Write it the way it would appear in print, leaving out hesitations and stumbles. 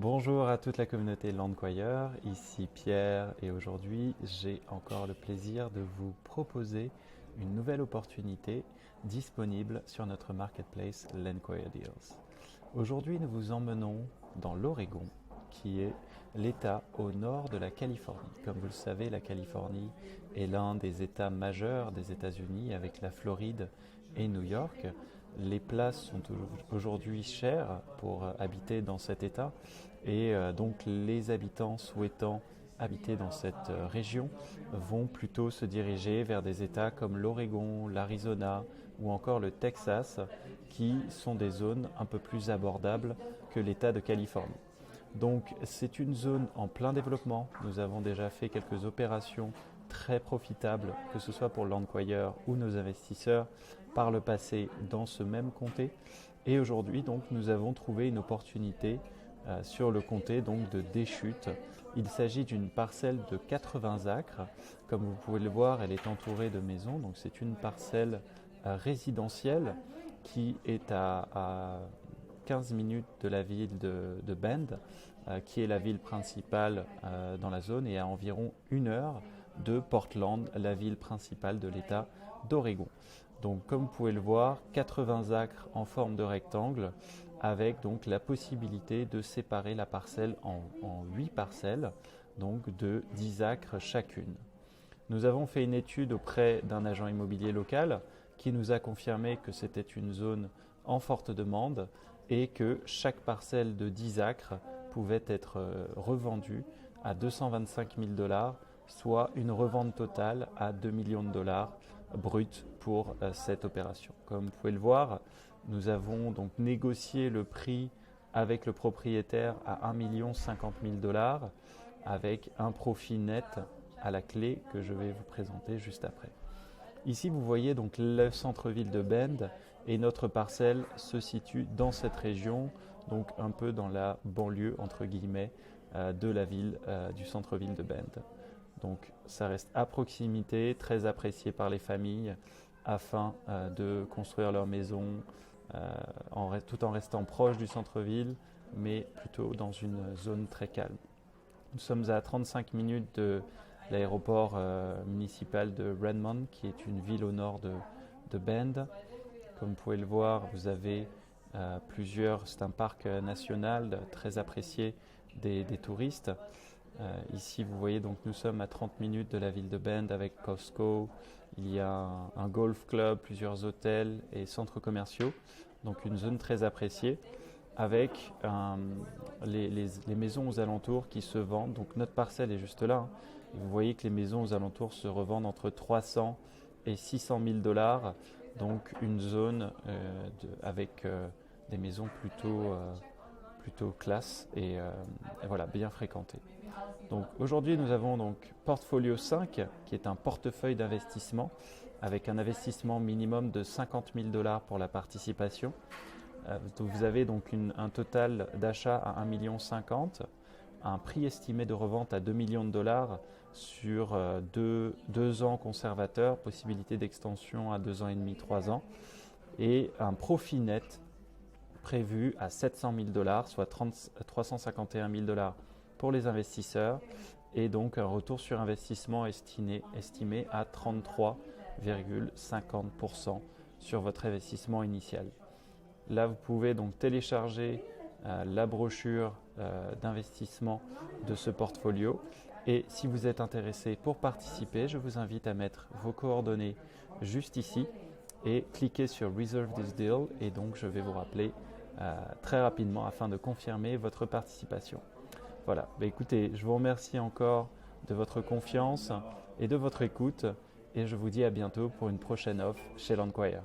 Bonjour à toute la communauté Landquire, ici Pierre et aujourd'hui j'ai encore le plaisir de vous proposer une nouvelle opportunité disponible sur notre marketplace Landquire Deals. Aujourd'hui nous vous emmenons dans l'Oregon qui est l'État au nord de la Californie. Comme vous le savez, la Californie est l'un des États majeurs des États-Unis avec la Floride et New York. Les places sont aujourd'hui chères pour habiter dans cet État et donc les habitants souhaitant habiter dans cette région vont plutôt se diriger vers des États comme l'Oregon, l'Arizona ou encore le Texas qui sont des zones un peu plus abordables que l'État de Californie. Donc c'est une zone en plein développement. Nous avons déjà fait quelques opérations très profitables, que ce soit pour Landquire ou nos investisseurs par le passé dans ce même comté. Et aujourd'hui donc nous avons trouvé une opportunité sur le comté donc de Deschutes. Il s'agit d'une parcelle de 80 acres. Comme vous pouvez le voir, elle est entourée de maisons. Donc c'est une parcelle résidentielle qui est à 15 minutes de la ville de Bend, qui est la ville principale dans la zone, et à environ 1 heure de Portland, la ville principale de l'État d'Oregon. Donc comme vous pouvez le voir, 80 acres en forme de rectangle, avec donc la possibilité de séparer la parcelle en 8 parcelles, donc de 10 acres chacune. Nous avons fait une étude auprès d'un agent immobilier local qui nous a confirmé que c'était une zone en forte demande et que chaque parcelle de 10 acres pouvait être revendue à 225 000 $, soit une revente totale à 2 millions de dollars bruts pour cette opération. Comme vous pouvez le voir, nous avons donc négocié le prix avec le propriétaire à 1 50 000 $, avec un profit net à la clé que je vais vous présenter juste après. Ici, vous voyez donc le centre-ville de Bend et notre parcelle se situe dans cette région, donc un peu dans la banlieue entre guillemets de la ville, du centre-ville de Bend. Donc ça reste à proximité, très apprécié par les familles afin de construire leur maison tout en restant proche du centre-ville, mais plutôt dans une zone très calme. Nous sommes à 35 minutes de l'aéroport municipal de Redmond, qui est une ville au nord de Bend. Comme vous pouvez le voir, vous avez c'est un parc national très apprécié des touristes. Ici, vous voyez, donc nous sommes à 30 minutes de la ville de Bend avec Costco. Il y a un golf club, plusieurs hôtels et centres commerciaux. Donc une zone très appréciée avec les maisons aux alentours qui se vendent. Donc notre parcelle est juste là, hein. Et vous voyez que les maisons aux alentours se revendent entre 300 et 600 000 $. Donc une zone avec des maisons plutôt classe et voilà, bien fréquentées. Donc aujourd'hui nous avons donc Portfolio 5 qui est un portefeuille d'investissement avec un investissement minimum de 50 000 $ pour la participation. Vous avez donc un total d'achat à 1,50 million, un prix estimé de revente à 2 millions de dollars sur 2 ans conservateur, possibilité d'extension à 2 ans et demi, 3 ans, et un profit net prévu à 700 000 $, soit 351 000 $ pour les investisseurs, et donc un retour sur investissement estimé à 33,50% sur votre investissement initial. Là, vous pouvez donc télécharger la brochure d'investissement de ce portfolio. Et si vous êtes intéressé pour participer, je vous invite à mettre vos coordonnées juste ici et cliquer sur Reserve this deal. Et donc, je vais vous rappeler très rapidement afin de confirmer votre participation. Voilà, écoutez, je vous remercie encore de votre confiance et de votre écoute. Et je vous dis à bientôt pour une prochaine offre chez Landquire.